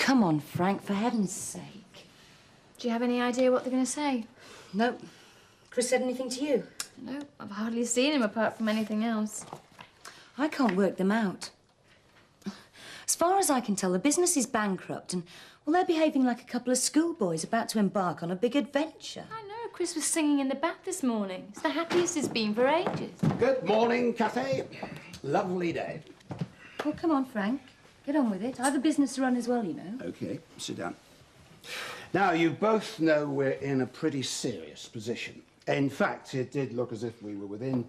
come on, Frank, for heaven's sake. Do you have any idea what they're going to say? No. Chris said anything to you? No, I've hardly seen him apart from anything else. I can't work them out. As far as I can tell, the business is bankrupt and, well, they're behaving like a couple of schoolboys about to embark on a big adventure. I know. Chris was singing in the bath this morning. It's the happiest he's been for ages. Good morning, Cathy. Lovely day. Well, come on, Frank. Get on with it. I have a business to run as well, you know. OK, sit down. Now, you both know we're in a pretty serious position. In fact, it did look as if we were within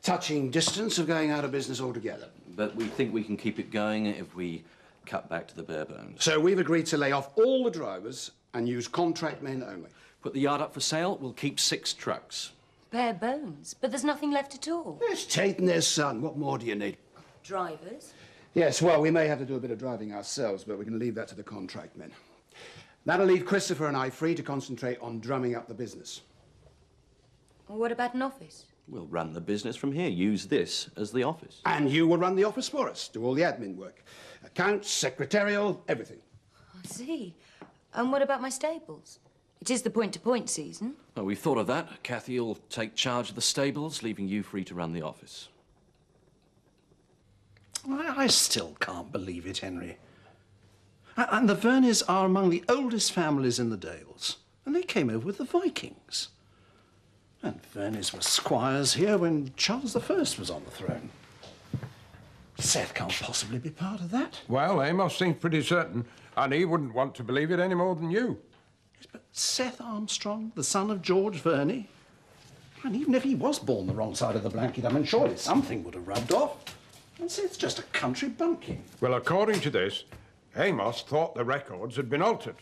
touching distance of going out of business altogether. But we think we can keep it going if we cut back to the bare bones. So we've agreed to lay off all the drivers and use contract men only. Put the yard up for sale, we'll keep 6 trucks. Bare bones, but there's nothing left at all. There's Tate and their son. What more do you need? Drivers? Yes, well, we may have to do a bit of driving ourselves, but we can leave that to the contract men. That'll leave Christopher and I free to concentrate on drumming up the business. Well, what about an office? We'll run the business from here, use this as the office. And you will run the office for us, do all the admin work. Accounts, secretarial, everything. I see. And what about my stables? It is the point-to-point season. Well, we've thought of that. Cathy will take charge of the stables, leaving you free to run the office. I still can't believe it, Henry. And the Verneys are among the oldest families in the Dales. And they came over with the Vikings. And Verneys were squires here when Charles I was on the throne. Seth can't possibly be part of that. Well, Amos seems pretty certain, and he wouldn't want to believe it any more than you. Yes, but Seth Armstrong, the son of George Verney, and even if he was born the wrong side of the blanket, I mean, surely something would have rubbed off. And Seth's just a country bumpkin. Well, according to this, Amos thought the records had been altered.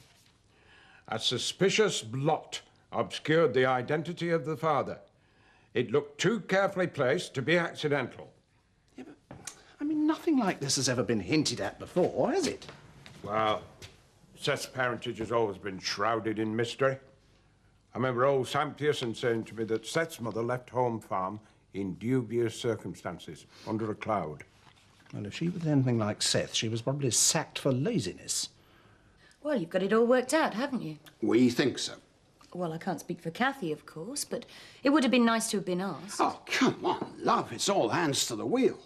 A suspicious blot obscured the identity of the father. It looked too carefully placed to be accidental. Yeah, but, I mean, nothing like this has ever been hinted at before, has it? Well, Seth's parentage has always been shrouded in mystery. I remember old Sam Pearson saying to me that Seth's mother left home farm in dubious circumstances, under a cloud. Well, if she was anything like Seth, she was probably sacked for laziness. Well, you've got it all worked out, haven't you? We think so. Well, I can't speak for Cathy, of course, but it would have been nice to have been asked. Oh, come on, love. It's all hands to the wheel.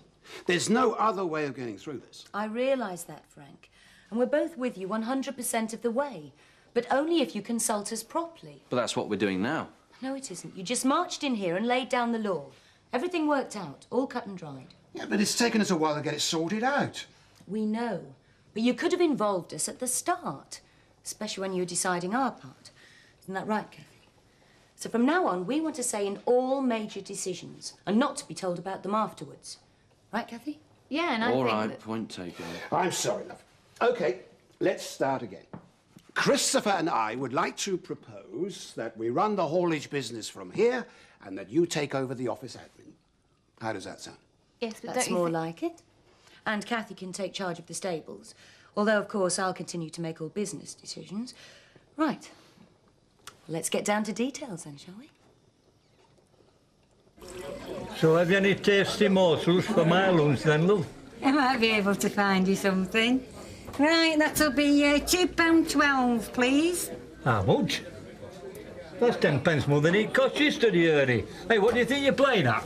There's no other way of getting through this. I realise that, Frank. And we're both with you 100% of the way. But only if you consult us properly. But that's what we're doing now. No, it isn't. You just marched in here and laid down the law. Everything worked out, all cut and dried. Yeah, but it's taken us a while to get it sorted out. We know. But you could have involved us at the start, especially when you were deciding our part. Isn't that right, Cathy? So from now on, we want to say in all major decisions and not to be told about them afterwards. Right, Cathy? Yeah, and I All think right, that... point taken. I'm sorry, love. OK, let's start again. Christopher and I would like to propose that we run the haulage business from here and that you take over the office admin. How does that sound? Yes, but That's don't you more think... like it. And Cathy can take charge of the stables. Although, of course, I'll continue to make all business decisions. Right. Let's get down to details then, shall we? So have you any tasty morsels for my lunch then, love? I might be able to find you something. Right, that'll be £2.12, please. How much? That's 10 pence more than it cost yesterday, Ernie. Hey, what do you think you're playing at?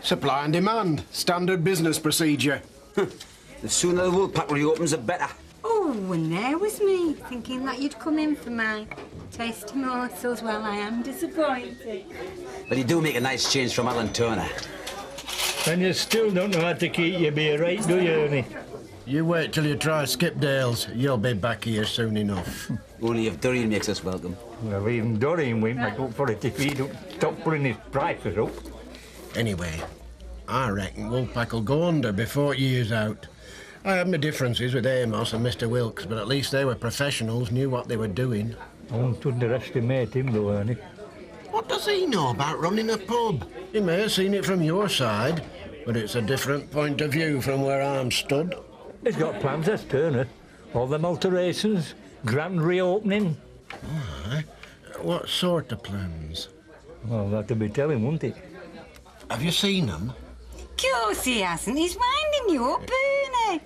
Supply and demand. Standard business procedure. The sooner the wool pack reopens, the better. Oh, and there was me, thinking that you'd come in for my tasty morsels. Well, I am disappointed. But you do make a nice change from Alan Turner. And you still don't know how to keep your beer right, do you, Ernie? You wait till you try Skipdale's. You'll be back here soon enough. Only if Doreen makes us welcome. Well, even Doreen won't make up for it if he don't stop putting his prices up. Anyway, I reckon Woolpack will go under before year's out. I had my differences with Amos and Mr. Wilkes, but at least they were professionals, knew what they were doing. I won't underestimate him, though, Ernie. What does he know about running a pub? He may have seen it from your side, but it's a different point of view from where I'm stood. He's got plans, has Turner. All them alterations, grand reopening. Aye. What sort of plans? Well, that'll be telling, won't it? Have you seen them? Of course he hasn't. He's winding you up, Bernie.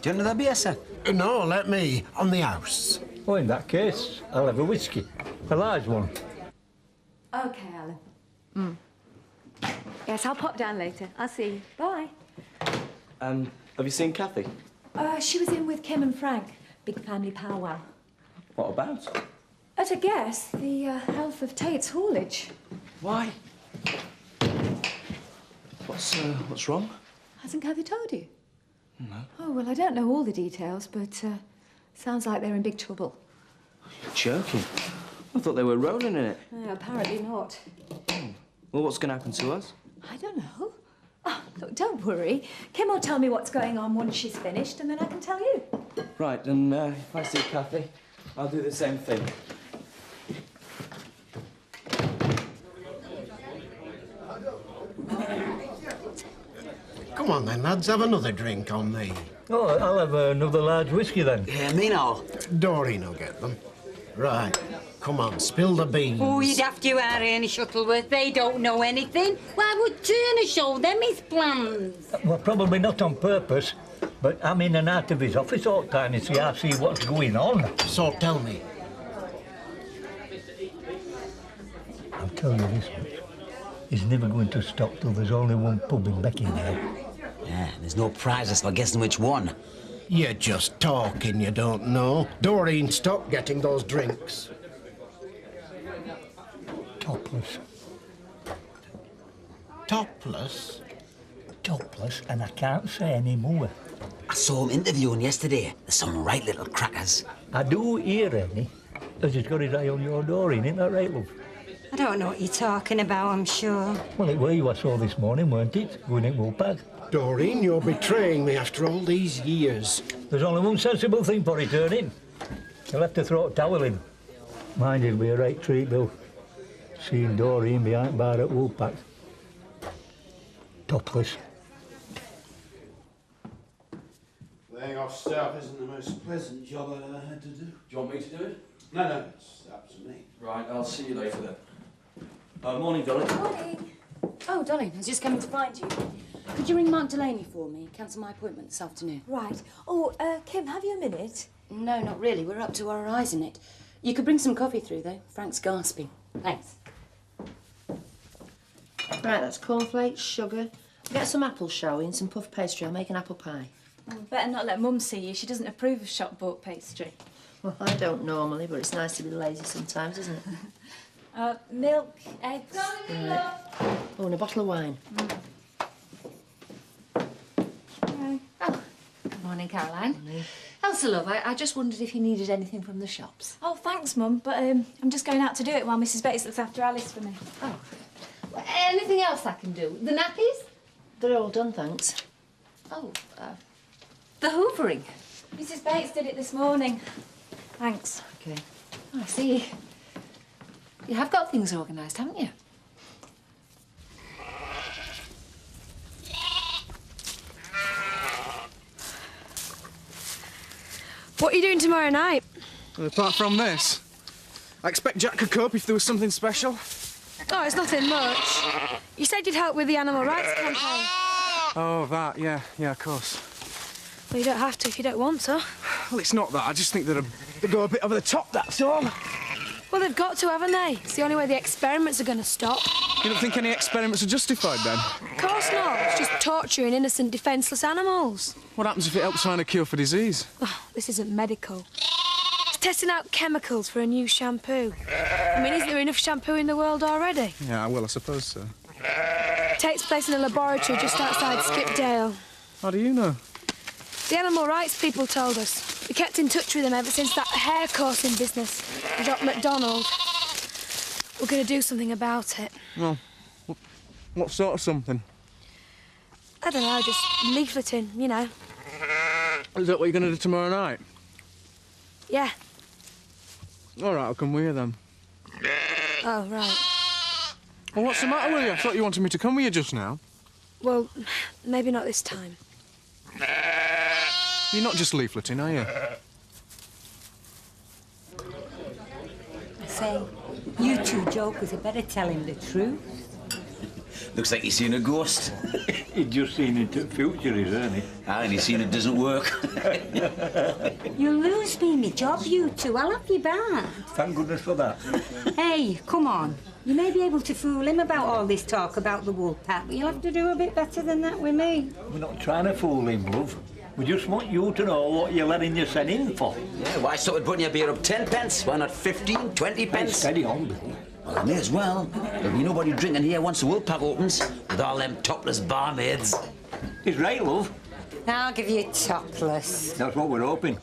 Do you want another beer, sir? No, let me. On the house. Oh, in that case, I'll have a whiskey. A large one. OK, Alan. Yes, I'll pop down later. I'll see you. Bye. Have you seen Kathy? She was in with Kim and Frank. Big family powwow. What about? At a guess, the health of Tate's haulage. Why? What's wrong? Hasn't Kathy told you? No. Oh, well, I don't know all the details, but sounds like they're in big trouble. You're joking. I thought they were rolling in it. No, apparently not. Well, what's going to happen to us? I don't know. Oh, look, don't worry. Kim will tell me what's going on once she's finished, and then I can tell you. Right, and if I see Kathy, I'll do the same thing. Come on then, lads, have another drink on me. Oh, I'll have another large whiskey then. Yeah, me now. Doreen will get them. Right, come on, spill the beans. Oh, you'd have to, Harry and Shuttleworth. They don't know anything. Why would Turner show them his plans? Well, probably not on purpose, but I'm in and out of his office all the time, you see. I see what's going on. So tell me. I'll tell you this much. He's never going to stop till there's only one pub in Beckingham. Yeah, there's no prizes for guessing which one. You're just talking, you don't know. Doreen, stop getting those drinks. Topless. Topless? Topless, and I can't say any more. I saw him interviewing yesterday. There's some right little crackers. I do hear any, as he's got his eye on your Doreen, ain't that right, love? I don't know what you're talking about, I'm sure. Well, it were you I saw this morning, weren't it? Going in Woolpack. Doreen, you're betraying me after all these years. There's only one sensible thing for returning. You'll have to throw a towel in. Mind, it'll be a right treat, Bill. Seeing Doreen behind bar at Woolpack. Topless. Laying off staff isn't the most pleasant job I've ever had to do. Do you want me to do it? No, it's up to me. Right, I'll see you later then. Morning, Dolly. Morning. Oh, darling, I was just coming to find you. Could you ring Mark Delaney for me? Cancel my appointment this afternoon. Right. Oh, Kim, have you a minute? No, not really. We're up to our eyes in it. You could bring some coffee through, though. Frank's gasping. Thanks. Right, that's cornflakes, sugar. Get some apples, shall we, and some puff pastry. I'll make an apple pie. Oh, better not let Mum see you. She doesn't approve of shop-bought pastry. Well, I don't normally, but it's nice to be lazy sometimes, isn't it? Milk, eggs. Right. Oh, and a bottle of wine. Oh, good morning, Caroline. Morning. Elsa, love, I just wondered if you needed anything from the shops. Oh, thanks, Mum, but I'm just going out to do it while Mrs. Bates looks after Alice for me. Oh. Well, anything else I can do? The nappies? They're all done, thanks. Oh, the hoovering. Mrs. Bates did it this morning. Thanks. OK. Oh, I see. You have got things organised, haven't you? What are you doing tomorrow night? Well, apart from this, I expect Jack could cope if there was something special. Oh, it's nothing much. You said you'd help with the animal rights campaign. Oh, that, yeah, of course. Well, you don't have to if you don't want to. Well, it's not that. I just think they go a bit over the top, that's all. Well, they've got to, haven't they? It's the only way the experiments are going to stop. You don't think any experiments are justified, then? Of course not. It's just torturing innocent, defenceless animals. What happens if it helps find a cure for disease? Oh, this isn't medical. It's testing out chemicals for a new shampoo. I mean, isn't there enough shampoo in the world already? Yeah, well, I suppose so. It takes place in a laboratory just outside Skipdale. How do you know? The animal rights people told us. We kept in touch with them ever since that hair coursing business with Doc MacDonald. We're going to do something about it. Well, what sort of something? I don't know, just leafleting, you know. Is that what you're going to do tomorrow night? Yeah. All right, I'll come with you then. Oh, right. Well, what's the matter with you? I thought you wanted me to come with you just now. Well, maybe not this time. You're not just leafleting, are you? I say, you two jokers had better tell him the truth. Looks like he's seen a ghost. He's just seen into the future, isn't he? Ah, and he's seen it doesn't work. You'll lose me my job, you two. I'll have you back. Thank goodness for that. Hey, come on. You may be able to fool him about all this talk about the wool pack, but you'll have to do a bit better than that with me. We're not trying to fool him, love. We just want you to know what you're letting yourself in for. Yeah, why start putting your beer up 10 pence? Why not 15, 20 pence? Steady on, Bill. Well, I may as well. There'll be nobody drinking here once the wool pack opens, with all them topless barmaids. He's right, love. I'll give you topless. That's what we're hoping.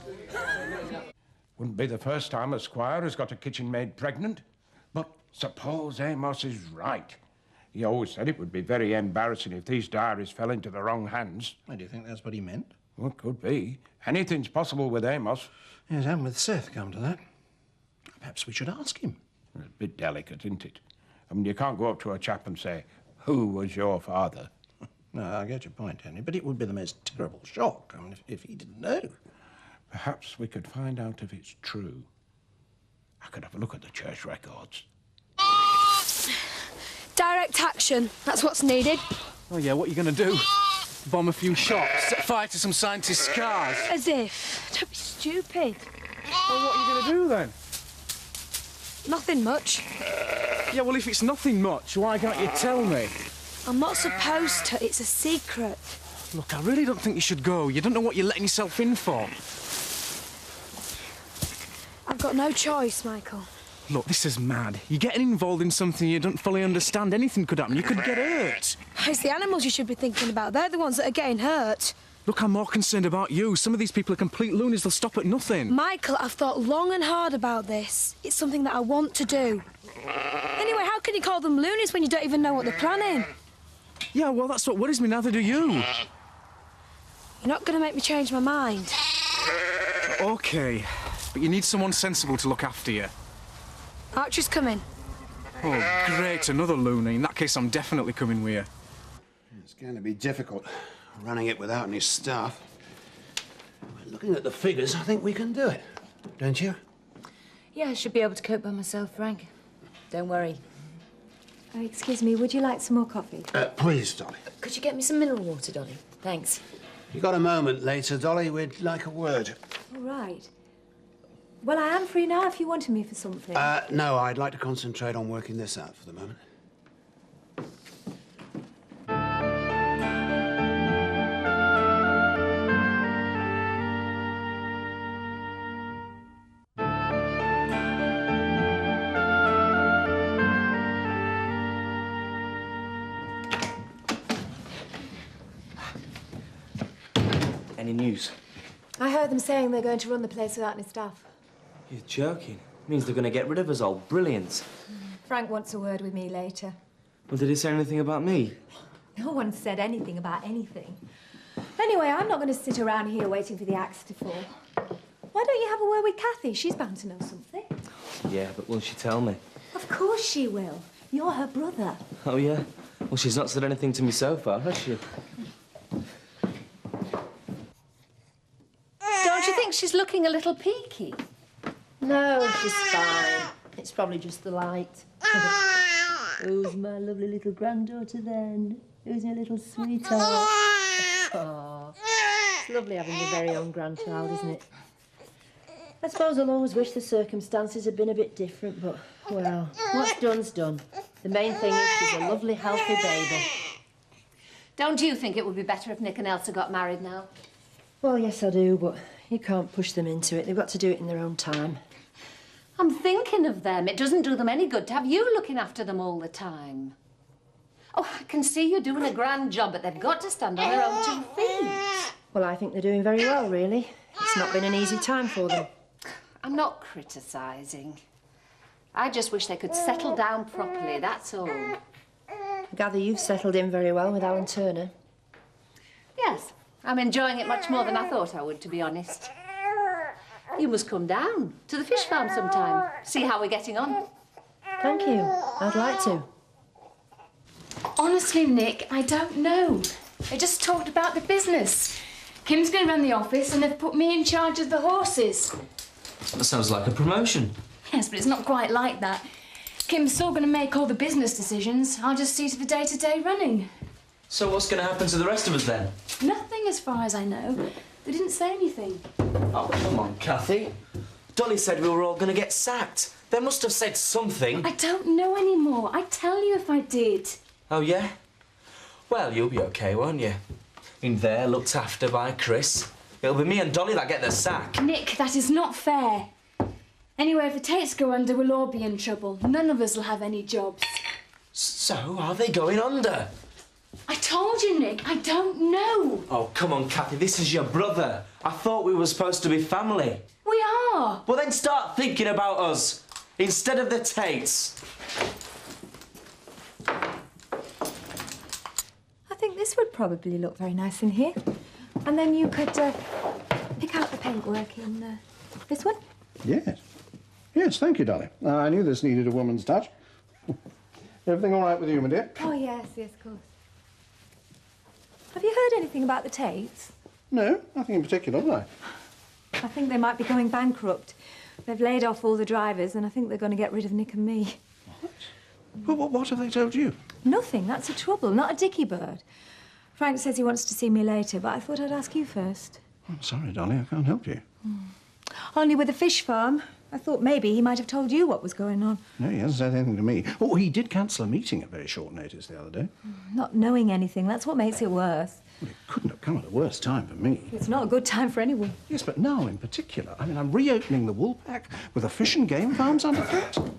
Wouldn't be the first time a squire has got a kitchen maid pregnant. But suppose Amos is right. He always said it would be very embarrassing if these diaries fell into the wrong hands. Why, do you think that's what he meant? Well, could be. Anything's possible with Amos. Yes, and with Seth, come to that. Perhaps we should ask him. It's a bit delicate, isn't it? I mean, you can't go up to a chap and say, "Who was your father?" No, I get your point, Henry, but it would be the most terrible shock, I mean, if he didn't know. Perhaps we could find out if it's true. I could have a look at the church records. Direct action. That's what's needed. Oh, yeah, what are you going to do? Bomb a few shops? Set fire to some scientists' cars? As if. Don't be stupid. Well, what are you going to do, then? Nothing much. Yeah, well, if it's nothing much, why can't you tell me? I'm not supposed to. It's a secret. Look, I really don't think you should go. You don't know what you're letting yourself in for. I've got no choice, Michael. Look, this is mad. You're getting involved in something you don't fully understand. Anything could happen. You could get hurt. It's the animals you should be thinking about. They're the ones that are getting hurt. Look, I'm more concerned about you. Some of these people are complete loonies. They'll stop at nothing. Michael, I've thought long and hard about this. It's something that I want to do. Anyway, how can you call them loonies when you don't even know what they're planning? Yeah, well, that's what worries me. Neither do you. You're not going to make me change my mind. OK, but you need someone sensible to look after you. Archie's coming. Oh, great, another loony. In that case, I'm definitely coming with you. It's going to be difficult running it without any staff. Looking at the figures, I think we can do it. Don't you? Yeah, I should be able to cope by myself, Frank. Don't worry. Excuse me, would you like some more coffee? Please, Dolly. Could you get me some mineral water, Dolly? Thanks. You got a moment later, Dolly? We'd like a word. All right. Well, I am free now if you wanted me for something. No, I'd like to concentrate on working this out for the moment. Any news? I heard them saying they're going to run the place without any staff. You're joking. Means they're going to get rid of us all. Brilliant. Frank wants a word with me later. Well, did he say anything about me? No one said anything about anything. Anyway, I'm not going to sit around here waiting for the axe to fall. Why don't you have a word with Kathy? She's bound to know something. Yeah, but will she tell me? Of course she will. You're her brother. Oh, yeah? Well, she's not said anything to me so far, has she? Don't you think she's looking a little peaky? No, she's fine. It's probably just the light. Who's my lovely little granddaughter then? Who's my little sweetheart? Oh, it's lovely having your very own grandchild, isn't it? I suppose I'll always wish the circumstances had been a bit different, but, well, what's done's done. The main thing is she's a lovely, healthy baby. Don't you think it would be better if Nick and Elsa got married now? Well, yes, I do, but you can't push them into it. They've got to do it in their own time. I'm thinking of them. It doesn't do them any good to have you looking after them all the time. Oh, I can see you doing a grand job, but they've got to stand on their own 2 feet. Well, I think they're doing very well, really. It's not been an easy time for them. I'm not criticising. I just wish they could settle down properly, that's all. I gather you've settled in very well with Alan Turner. Yes, I'm enjoying it much more than I thought I would, to be honest. You must come down to the fish farm sometime, see how we're getting on. Thank you. I'd like to. Honestly, Nick, I don't know. They just talked about the business. Kim's going to run the office and they've put me in charge of the horses. That sounds like a promotion. Yes, but it's not quite like that. Kim's still going to make all the business decisions. I'll just see to the day-to-day running. So what's going to happen to the rest of us then? Nothing, as far as I know. They didn't say anything. Oh, come on, Kathy. Dolly said we were all going to get sacked. They must have said something. I don't know anymore. I'd tell you if I did. Oh, yeah? Well, you'll be OK, won't you? In there, looked after by Chris. It'll be me and Dolly that get the sack. Nick, that is not fair. Anyway, if the Tates go under, we'll all be in trouble. None of us will have any jobs. So, are they going under? I told you, Nick, I don't know. Oh, come on, Kathy, this is your brother. I thought we were supposed to be family. We are. Well, then start thinking about us instead of the Tates. I think this would probably look very nice in here. And then you could pick out the paintwork in this one. Yes. Yes, thank you, Dolly. I knew this needed a woman's touch. Everything all right with you, my dear? Oh, yes, of course. Have you heard anything about the Tates? No, nothing in particular, have I? I think they might be going bankrupt. They've laid off all the drivers, and I think they're going to get rid of Nick and me. What have they told you? Nothing. That's the trouble. Not a dicky bird. Frank says he wants to see me later, but I thought I'd ask you first. I'm sorry, Dolly, I can't help you. Only with the fish farm. I thought maybe he might have told you what was going on. No, he hasn't said anything to me. Oh, he did cancel a meeting at very short notice the other day. Not knowing anything, that's what makes it worse. Well, it couldn't have come at a worse time for me. It's not a good time for anyone. Yes, but now in particular. I mean, I'm reopening the wool pack with the fish and game farms underfoot.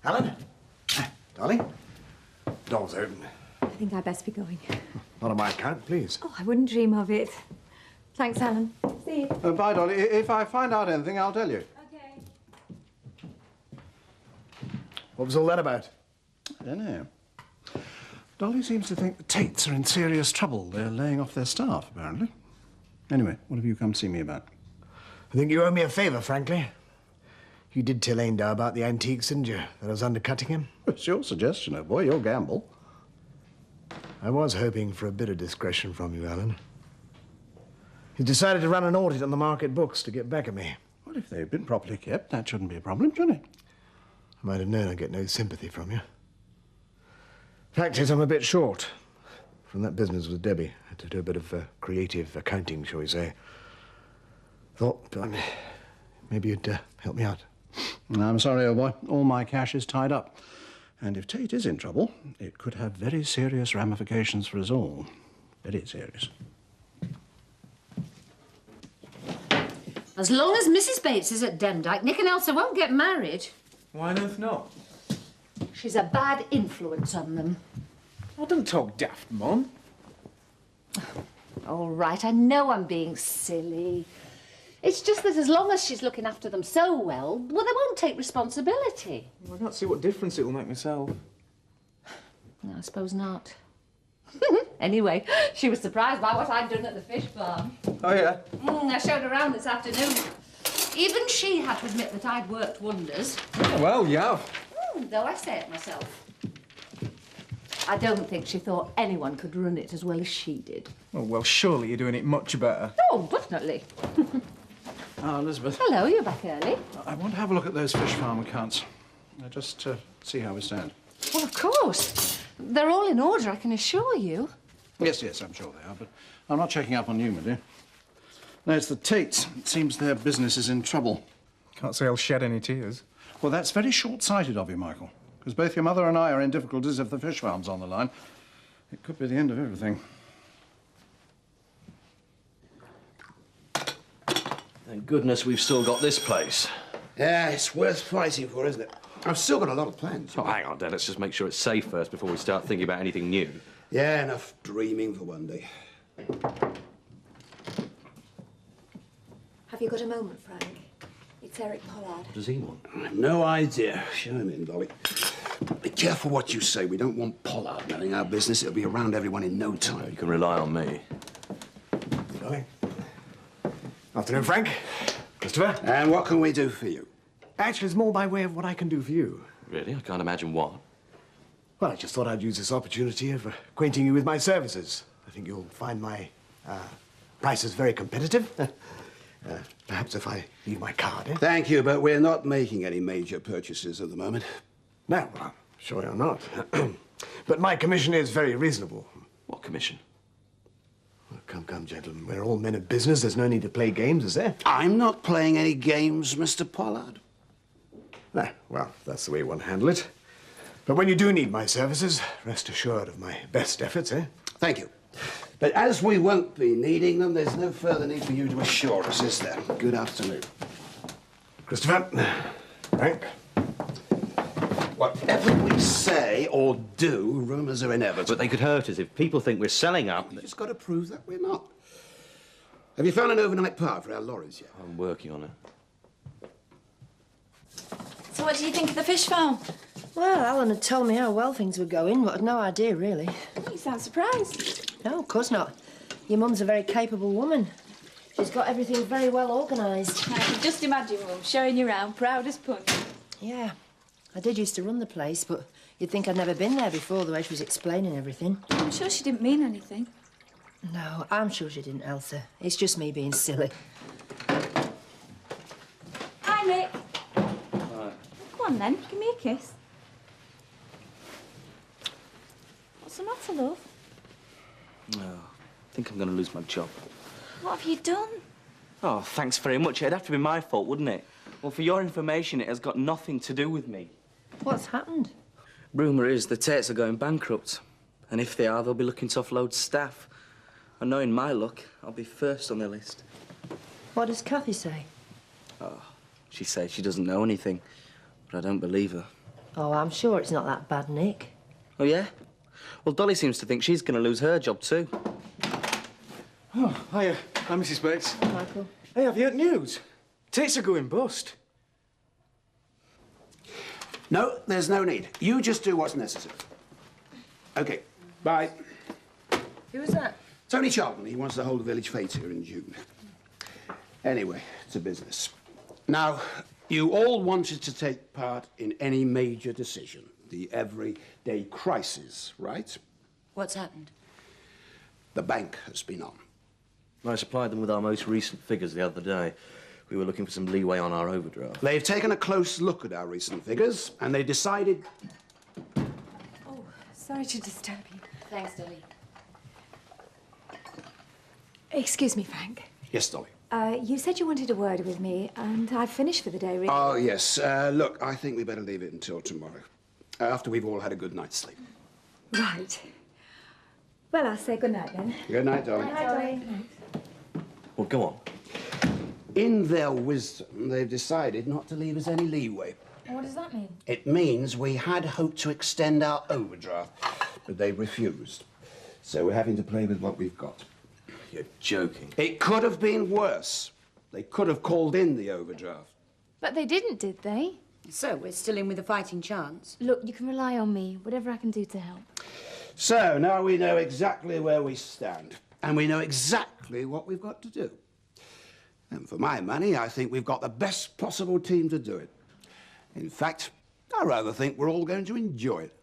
Alan? Dolly? Door's open. I think I'd best be going. Not on my account, please. Oh, I wouldn't dream of it. Thanks, Alan. See you. Bye, Dolly. If I find out anything, I'll tell you. What was all that about? I don't know. Dolly seems to think the Tates are in serious trouble. They're laying off their staff, apparently. Anyway, what have you come to see me about? I think you owe me a favour, frankly. You did tell Emmerdale about the antiques, didn't you? That I was undercutting him? It's your suggestion, old boy. Your gamble. I was hoping for a bit of discretion from you, Alan. You decided to run an audit on the market books to get back at me. Well, if they've been properly kept, that shouldn't be a problem, should it? I might have known I'd get no sympathy from you. Fact is, I'm a bit short. From that business with Debbie, I had to do a bit of creative accounting, shall we say. Thought maybe you'd help me out. I'm sorry, old boy. All my cash is tied up. And if Tate is in trouble, it could have very serious ramifications for us all. Very serious. As long as Mrs. Bates is at Demdike, Nick and Elsa won't get married. Why on earth not? She's a bad influence on them. Oh, don't talk daft, Mum. All right, I know I'm being silly. It's just that as long as she's looking after them so well, they won't take responsibility. Well, I can't see what difference it will make myself. No, I suppose not. Anyway, she was surprised by what I'd done at the fish farm. Oh, yeah? I showed her around this afternoon. Even she had to admit that I'd worked wonders. Yeah, well, you have. Though I say it myself. I don't think she thought anyone could run it as well as she did. Oh, well, surely you're doing it much better. Oh, definitely. Ah, Elizabeth. Hello, you're back early. I want to have a look at those fish farm accounts. Just to see how we stand. Well, of course. They're all in order, I can assure you. Yes, I'm sure they are, but I'm not checking up on you, my dear. No, it's the Tates. It seems their business is in trouble. Can't say I'll shed any tears. Well, that's very short-sighted of you, Michael, because both your mother and I are in difficulties if the fish farm's on the line. It could be the end of everything. Thank goodness we've still got this place. Yeah, it's worth fighting for, isn't it? I've still got a lot of plans. Oh, hang on, Dad. Let's just make sure it's safe first before we start thinking about anything new. Yeah, enough dreaming for one day. Have you got a moment, Frank? It's Eric Pollard. What does he want? I've no idea. Show him in, Dolly. Be careful what you say. We don't want Pollard knowing our business. It'll be around everyone in no time. You can rely on me. Dolly. Afternoon, Frank. Christopher. And what can we do for you? Actually, it's more by way of what I can do for you. Really? I can't imagine what. Well, I just thought I'd use this opportunity of acquainting you with my services. I think you'll find my prices very competitive. Perhaps if I leave my card, eh? Thank you, but we're not making any major purchases at the moment. No, I'm sure you're not. But my commission is very reasonable. What commission? Well, come, gentlemen. We're all men of business. There's no need to play games, is there? I'm not playing any games, Mr. Pollard. No, well, that's the way one handle it. But when you do need my services, rest assured of my best efforts, eh? Thank you. But as we won't be needing them, there's no further need for you to assure us, is there? Good afternoon. Christopher, Frank. Whatever we say or do, rumours are inevitable. But they could hurt us if people think we're selling up. You just got to prove that we're not. Have you found an overnight part for our lorries yet? I'm working on it. So what do you think of the fish farm? Well, Alan had told me how well things were going, but I'd no idea, really. You sound surprised. No, of course not. Your mum's a very capable woman. She's got everything very well organised. I can just imagine Mum showing you around, proud as punch. Yeah. I did used to run the place, but you'd think I'd never been there before, the way she was explaining everything. I'm sure she didn't mean anything. No, I'm sure she didn't, Elsa. It's just me being silly. Hi, Nick. Come on, then. Give me a kiss. What's the matter, love? Oh, I think I'm going to lose my job. What have you done? Oh, thanks very much. It'd have to be my fault, wouldn't it? Well, for your information, it has got nothing to do with me. What's happened? Rumour is the Tates are going bankrupt. And if they are, they'll be looking to offload staff. And knowing my luck, I'll be first on their list. What does Cathy say? Oh, she says she doesn't know anything. But I don't believe her. Oh, I'm sure it's not that bad, Nick. Oh, yeah? Well, Dolly seems to think she's going to lose her job, too. Oh, hiya. Hi, Mrs. Bates. Hi, Michael. Hey, have you heard news? Tates are going bust. No, there's no need. You just do what's necessary. OK, bye. Who was that? Tony Charlton. He wants to hold a village fete here in June. Anyway, it's a business. Now, you all wanted to take part in any major decision, the everyday crisis, right? What's happened? The bank has been on. I supplied them with our most recent figures the other day. We were looking for some leeway on our overdraft. They've taken a close look at our recent figures, and they decided... Oh, sorry to disturb you. Thanks, Dolly. Excuse me, Frank. Yes, Dolly. You said you wanted a word with me, and I've finished for the day, really. Oh, yes. Look, I think we better leave it until tomorrow, after we've all had a good night's sleep. Right. Well, I'll say good night, then. Good night, Dolly. Good night, Dolly. Well, go on. In their wisdom, they've decided not to leave us any leeway. What does that mean? It means we had hoped to extend our overdraft, but they refused. So we're having to play with what we've got. You're joking. It could have been worse. They could have called in the overdraft. But they didn't, did they? So, we're still in with a fighting chance? Look, you can rely on me, whatever I can do to help. So now we know exactly where we stand, and we know exactly what we've got to do. And for my money, I think we've got the best possible team to do it. In fact, I rather think we're all going to enjoy it.